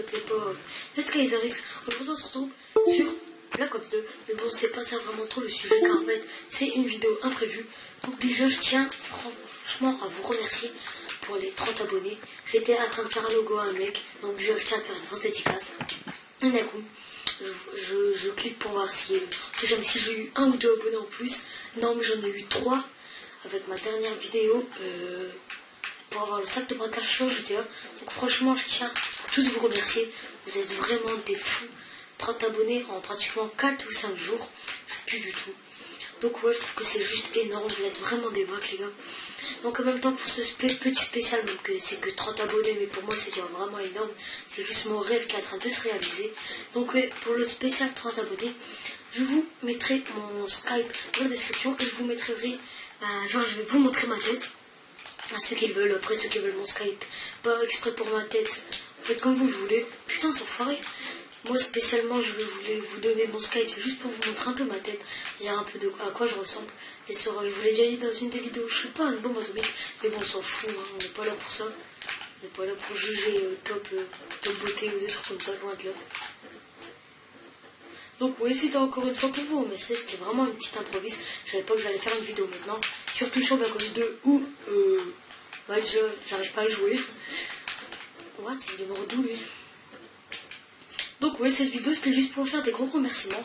te plaît pas, let's go les RX. Aujourd'hui on se retrouve sur Black Ops 2. Mais bon, c'est pas ça vraiment trop le sujet, car en fait c'est une vidéo imprévue. Donc déjà je tiens franchement à vous remercier pour les 30 abonnés. J'étais en train de faire un logo à un mec, donc déjà je tiens à faire une grosse dédicace. Et d'un coup je clique pour voir si j'ai eu 1 ou 2 abonnés en plus. Non, mais j'en ai eu 3 avec ma dernière vidéo pour avoir le sac de braquage sur GTA. Donc franchement je tiens à tous vous remercier. Vous êtes vraiment des fous. 30 abonnés en pratiquement 4 ou 5 jours, je sais plus du tout. Donc ouais, je trouve que c'est juste énorme, vous êtes vraiment des bacs les gars. Donc en même temps pour ce petit spécial, donc c'est que 30 abonnés, mais pour moi c'est déjà vraiment énorme. C'est juste mon rêve qui est en train de se réaliser. Donc ouais, pour le spécial 30 abonnés, je vous mettrai mon Skype dans la description et je vous mettrai, genre je vais vous montrer ma tête. À ceux qui le veulent, après ceux qui veulent mon Skype, pas exprès pour ma tête, faites comme vous le voulez. Putain, c'est foiré. Moi spécialement je voulais vous donner mon Skype, c'est juste pour vous montrer un peu ma tête, dire un peu à quoi je ressemble. Et je vous l'ai déjà dit dans une des vidéos, je suis pas un bombe atomique, mais bon on s'en fout, hein, on n'est pas là pour ça. On n'est pas là pour juger top beauté ou des trucs comme ça, loin de là. Donc oui, c'était encore une fois pour vous remercier, c'était vraiment une petite improvise. Je savais pas que j'allais faire une vidéo maintenant, surtout sur Black Ops 2 où déjà j'arrive pas à jouer. What, il est mort d'où lui? Donc ouais, cette vidéo c'était juste pour vous faire des gros remerciements.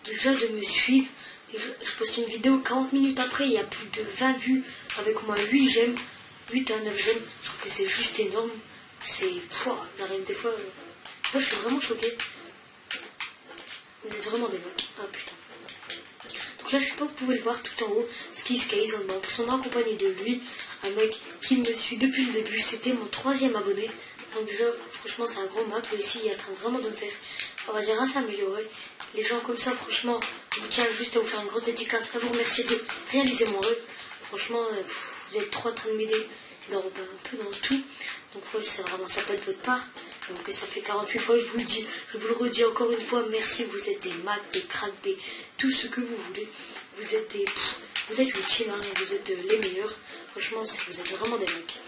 Déjà de me suivre. Je poste une vidéo 40 minutes après, il y a plus de 20 vues avec au moins 8 j'aime, 8 à 9 j'aime. Je trouve que c'est juste énorme. C'est... j'arrive des fois... je suis vraiment choquée. Vous êtes vraiment des mecs. Ah putain. Donc là je sais pas, vous pouvez le voir tout en haut. Skiscase, en sont accompagné de lui. Un mec qui me suit depuis le début. C'était mon 3e abonné. Donc déjà, franchement, c'est un gros map. Lui aussi, il est en train vraiment de me faire, on va dire, à s'améliorer. Les gens comme ça, franchement, je vous tiens juste à vous faire une grosse dédicace, à vous remercier de réaliser mon rêve. Franchement, vous êtes trop en train de m'aider un peu dans tout. Donc ouais, c'est vraiment sympa de votre part. Donc ça fait 48 fois, je vous le dis, je vous le redis encore une fois, merci. Vous êtes des macs, des cracks, tout ce que vous voulez. Vous êtes vous êtes ultimes, hein, vous êtes les meilleurs. Franchement, vous êtes vraiment des mecs.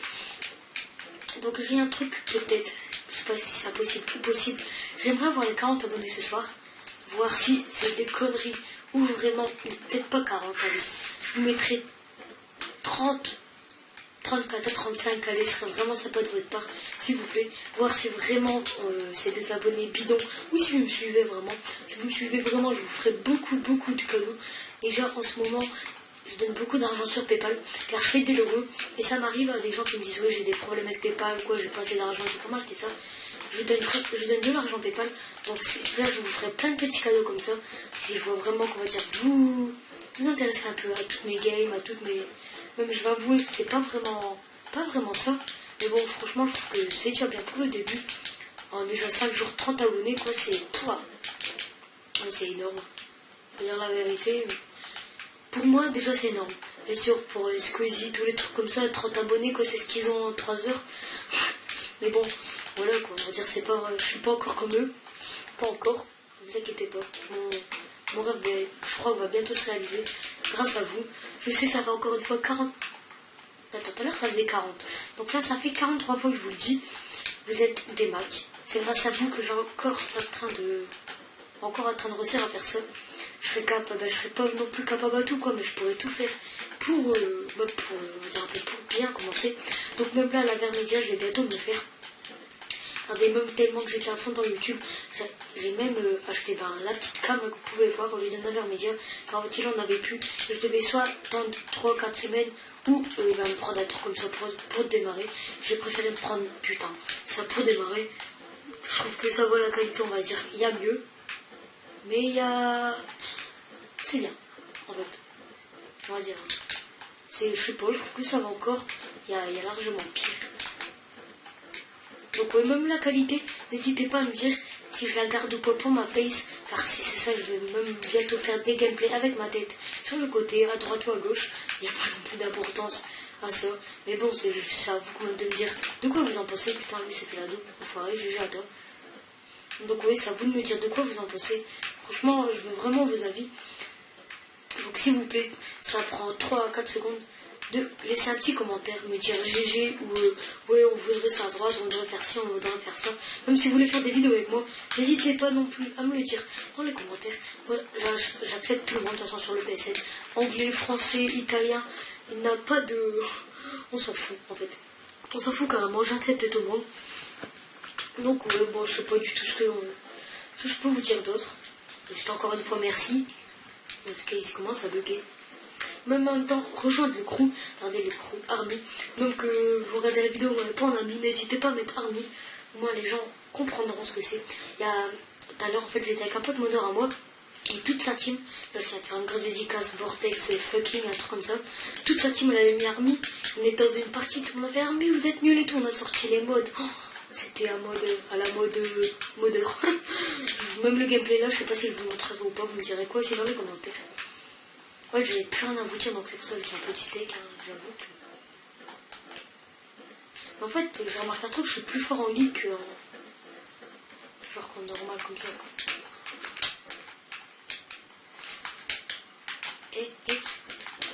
Donc j'ai un truc peut-être, je sais pas si c'est possible ou possible, j'aimerais avoir les 40 abonnés ce soir, voir si c'est des conneries ou vraiment, peut-être pas 40, allez, je vous mettrai 30, 34 à 35, allez, ce serait vraiment sympa de votre part, s'il vous plaît, voir si vraiment c'est des abonnés bidons, ou si vous me suivez vraiment, si vous me suivez vraiment, je vous ferai beaucoup de cadeaux. Déjà en ce moment, je donne beaucoup d'argent sur Paypal, car je fais des logos, et ça m'arrive à des gens qui me disent ouais j'ai des problèmes avec Paypal, quoi, j'ai pas assez d'argent, tout comment acheter ça. Je donne de l'argent Paypal, donc là je vous ferai plein de petits cadeaux comme ça, si je vois vraiment qu'on va dire vous intéressez un peu à toutes mes games, à toutes mes... Même je vais avouer que c'est pas vraiment ça, mais bon franchement je trouve que c'est déjà bien pour le début. En déjà 5 jours 30 abonnés, quoi, c'est énorme. Pour dire la vérité... Pour moi, déjà, c'est énorme. Bien sûr, pour Squeezie, tous les trucs comme ça, 30 abonnés, quoi, c'est ce qu'ils ont en 3 heures. Mais bon, voilà, quoi, on va dire, c'est pas, je suis pas encore comme eux. Pas encore, ne vous inquiétez pas. Mon rêve, je crois, va bientôt se réaliser, grâce à vous. Je sais, ça fait encore une fois 40... Attends, tout à l'heure, ça faisait 40. Donc là, ça fait 43 fois que je vous le dis. Vous êtes des macs. C'est grâce à vous que j'ai encore en train de réussir à faire ça. Je serais pas non plus capable à tout, quoi, mais je pourrais tout faire pour bien commencer. Donc même là, la Vermedia, je vais bientôt me le faire. Regardez, même tellement que j'étais à fond dans YouTube, j'ai même acheté la petite cam que vous pouvez voir au lieu d'un Vermedia, car en fait il en avait plus. Je devais soit attendre 3-4 semaines, ou il va me prendre un truc comme ça pour démarrer. J'ai préféré me prendre, putain, ça pour démarrer. Je trouve que ça vaut la qualité, on va dire. Il y a mieux. Mais il y a... C'est bien, en fait. On va dire. Je sais pas, je trouve que ça va encore. Il y a largement pire. Donc ouais, même la qualité, n'hésitez pas à me dire si je la garde ou pas pour ma face. Car si c'est ça, je vais même bientôt faire des gameplays avec ma tête sur le côté, à droite ou à gauche. Il n'y a pas non plus d'importance à ça. Mais bon, c'est à vous quand même de me dire de quoi vous en pensez. Putain, lui, c'est fait la double. Enfoiré, GG à toi. Donc oui, c'est à vous de me dire de quoi vous en pensez. Franchement, je veux vraiment vos avis. Donc s'il vous plaît, ça prend 3 à 4 secondes. de laisser un petit commentaire, me dire GG ou ouais on voudrait ça à droite, on voudrait faire ci, on voudrait faire ça. Même si vous voulez faire des vidéos avec moi, n'hésitez pas non plus à me le dire dans les commentaires. Moi j'accepte tout le monde de toute façon sur le PSN. Anglais, français, italien, il n'y a pas de... On s'en fout en fait. On s'en fout carrément, j'accepte tout le monde. Donc ouais, bon je sais pas du tout ce que je peux vous dire d'autre. Encore une fois merci. Parce qu'il commence à bugger. Même en même temps, rejoindre le crew, regardez le crew Army. Même que vous regardez la vidéo, vous n'avez pas en ami, n'hésitez pas à mettre Army. Au moins les gens comprendront ce que c'est. Il y a tout à l'heure, en fait, j'étais avec un pote modeur à moi. Et toute sa team, là je tiens à faire une grosse dédicace, Vortex, Fucking, un truc comme ça. Toute sa team, elle avait mis Army. On était dans une partie, tout le monde avait Army, vous êtes nuls et tout. On a sorti les modes. Oh, c'était à la mode modeur. Même le gameplay là, je sais pas si je vous montrerai ou pas, vous me direz quoi aussi dans les commentaires. Ouais, j'ai plus rien à vous dire, donc c'est pour ça que j'ai un peu du steak, hein, j'avoue que... Mais en fait, j'ai remarqué un truc, je suis plus fort en ligue que genre qu'en normal comme ça, quoi.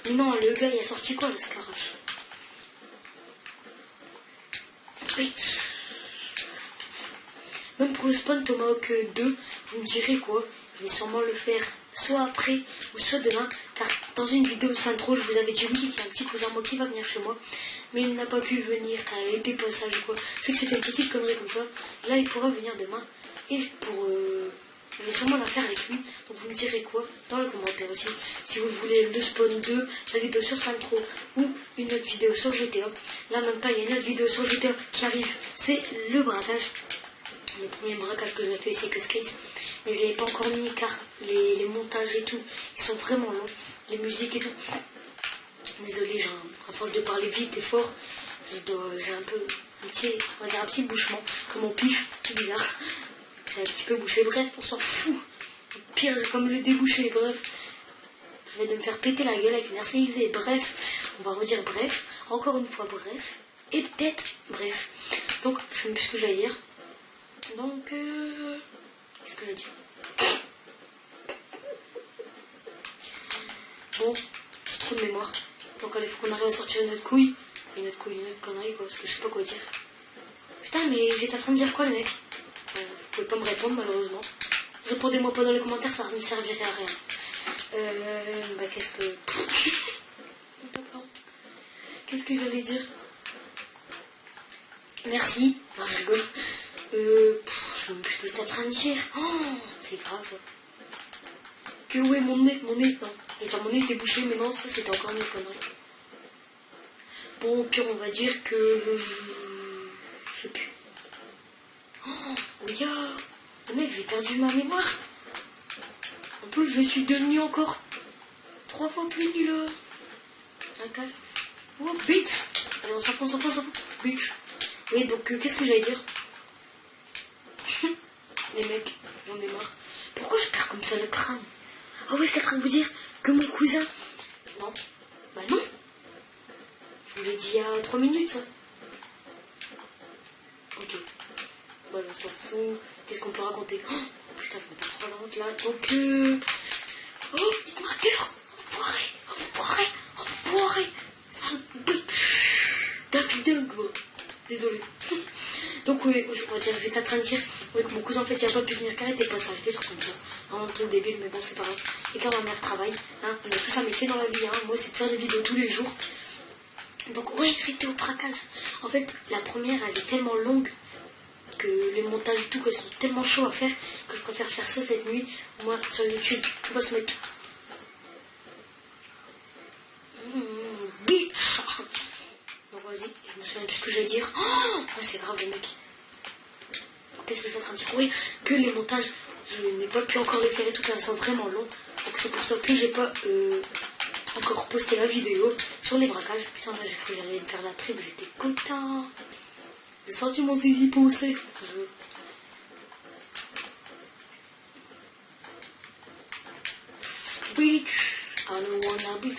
Mais non, le gars, il a sorti quoi, la Scarache? Oui. Même pour le spawn Tomahawk 2, vous me direz quoi? Je vais sûrement le faire soit après ou soit demain, car dans une vidéo Centro, je vous avais dit oui qu'il y a un petit cousin moi qui va venir chez moi, mais il n'a pas pu venir car il était pas sage ou quoi. Je sais que c'était une petite connerie comme ça. Là, il pourra venir demain et je vais sûrement la faire avec lui. Donc vous me direz quoi dans les commentaires aussi. Si vous voulez le spawn 2, la vidéo sur Centro ou une autre vidéo sur GTA. Là, en même temps, il y a une autre vidéo sur GTA qui arrive. C'est le braquage. Le premier braquage que j'ai fait, c'est que Skate. Mais je ne l'ai pas encore mis car les montages et tout, ils sont vraiment longs. Les musiques et tout. Désolé, à force de parler vite et fort, j'ai un peu on va dire un petit bouchement. Comme mon pif, c'est bizarre. C'est un petit peu bouché. Bref, on s'en fout. Le pire, j'ai comme le déboucher. Bref, je vais me faire péter la gueule avec une RCXD. Bref, on va redire bref. Encore une fois, bref. Et peut-être bref. Donc, je sais même plus ce que j'allais dire. Donc, qu'est-ce que je vais dire? Bon, c'est trop de mémoire. Donc, il faut qu'on arrive à sortir une autre couille. Une autre connerie, quoi, parce que je sais pas quoi dire. Putain, mais j'étais en train de dire quoi, le mec? Vous pouvez pas me répondre, malheureusement. Répondez-moi pas dans les commentaires, ça ne me servirait à rien. Qu'est-ce que... Qu'est-ce que j'allais dire? Merci. Non, je rigole. Je suis en train de dire. Oh, c'est grave ça. Que ouais, mon nez, non. Et genre, mon nez était bouché, mais non, ça c'était encore une connerie. Bon, au pire, on va dire que je sais plus. Oh, regarde. Le mec, j'ai perdu ma mémoire. En plus, je suis devenu encore 3 fois plus nul. Un calme. Oh, bitch. Allez, on s'en fout. Bitch. Oui, donc, qu'est-ce que j'allais dire? Les mecs, j'en ai marre. Pourquoi je perds comme ça le crâne? Ah ouais, j'étais en train de vous dire que mon cousin... Non. Bah non. Je vous l'ai dit il y a 3 minutes, ça. Ok. Voilà, on s'en fout. Qu'est-ce qu'on peut raconter? Oh, putain, je me tape trop la honte, là. Donc, oh, vite marqueur. Enfoiré. Sale bête. Daffy Dunk, quoi. Désolé. Donc oui, on va dire, j'étais en train de dire oui, que mon cousin en fait il n'a pas pu venir car il était pas sage, des trucs comme ça. Vraiment tout débile, mais bon c'est pas grave. Et quand ma mère travaille, hein, on a tous un métier dans la vie, hein. Moi c'est de faire des vidéos tous les jours. Donc oui, c'était au braquage. En fait, la première elle est tellement longue que les montages et tout, qu'elles sont tellement chauds à faire que je préfère faire ça cette nuit. Moi sur YouTube, tout va se mettre. Bitch. Donc vas-y, je me souviens plus ce que je vais dire. Oh, ouais, c'est grave les mecs. Qu'est-ce que je suis en train de dire? Oui, que les montages, je n'ai pas pu encore les faire et tout, car ils sont vraiment longs. Donc c'est pour ça que j'ai pas encore posté la vidéo sur les braquages. Putain, là j'ai cru que j'allais me faire la tripe, j'étais content. J'ai senti mon zizi pousser. Bitch, I don't wanna bitch.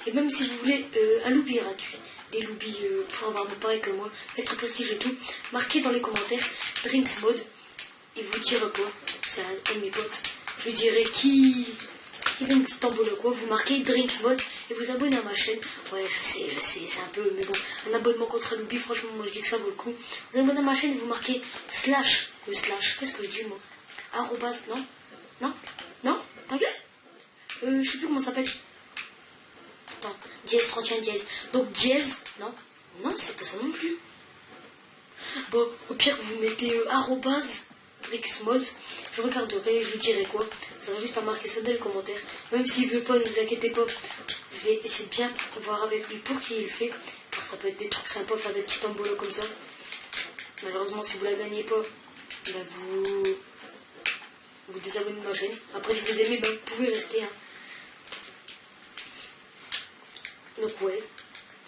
Et même si vous voulez un loubi gratuit, des loubies pour avoir mon pareil que moi, être prestige et tout, marquez dans les commentaires Drinks Mode. Il vous dira quoi? C'est un de mes potes. Je lui dirai qui il y a une petite enveloppe quoi, vous marquez Drinks Mode et vous abonnez à ma chaîne. Ouais, je sais, c'est un peu, mais bon, un abonnement contre l'oubli, franchement, moi je dis que ça vaut le coup. Vous abonnez à ma chaîne et vous marquez slash, qu'est-ce que je dis moi? Arrobas, non, ok. Je sais plus comment ça s'appelle. Attends, dièse 31 dièse. Donc dièse, non, c'est pas ça non plus. Bon, au pire, vous mettez arrobase Drixmod. Je regarderai, je vous dirai quoi. Vous aurez juste à marquer ça dans les commentaires. Même s'il veut pas, ne vous inquiétez pas. Je vais essayer de bien voir avec lui pour qui il le fait. Car ça peut être des trucs sympas, faire des petits embolos comme ça. Malheureusement, si vous la gagnez pas, ben vous désabonnez de ma chaîne. Après, si vous aimez, ben, vous pouvez rester. Hein. Donc ouais,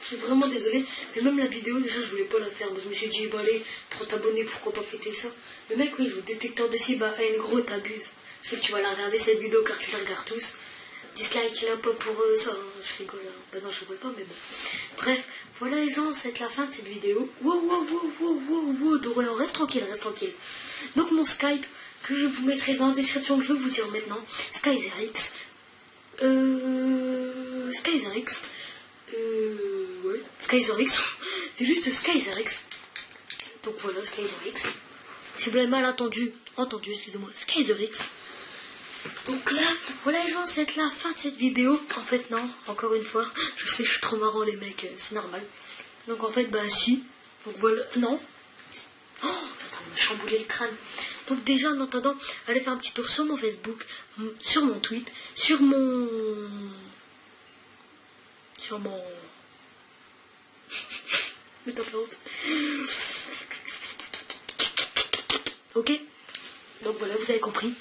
je suis vraiment désolé, mais même la vidéo déjà je voulais pas la faire, mais je me suis dit bah allez, 30 abonnés, pourquoi pas fêter ça. Le mec oui, il joue détecteur de cible, bah hey, gros t'abuses. Je sais que tu vas la regarder cette vidéo car tu la regardes tous. Dislike là pas pour ça, hein. Je rigole, hein. Bah non je rigole pas mais bon. Bref, voilà les gens, c'est la fin de cette vidéo. Wow, Dorian, reste tranquille. Donc mon Skype, que je vous mettrai dans la description, que je vais vous dire maintenant, SkyzerX. Ouais, SkyzerX, c'est juste SkyzerX. Donc voilà, SkyzerX. Si vous l'avez mal entendu, excusez-moi, SkyzerX. Donc là, voilà les gens, c'est la fin de cette vidéo. En fait, non, encore une fois, je sais, je suis trop marrant les mecs, c'est normal. Donc en fait, bah si. Donc voilà, non. Oh, ça m'a chamboulé le crâne. Donc déjà, en attendant, allez faire un petit tour sur mon Facebook, sur mon tweet, sur mon... Mais t'as pas honte. Ok. Donc voilà, vous avez compris.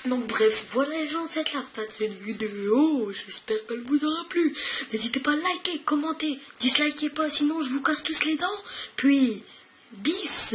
Donc bref, voilà les gens, c'est la fin de cette vidéo. J'espère qu'elle vous aura plu. N'hésitez pas à liker, commenter, dislikez pas, sinon je vous casse tous les dents. Puis, bis.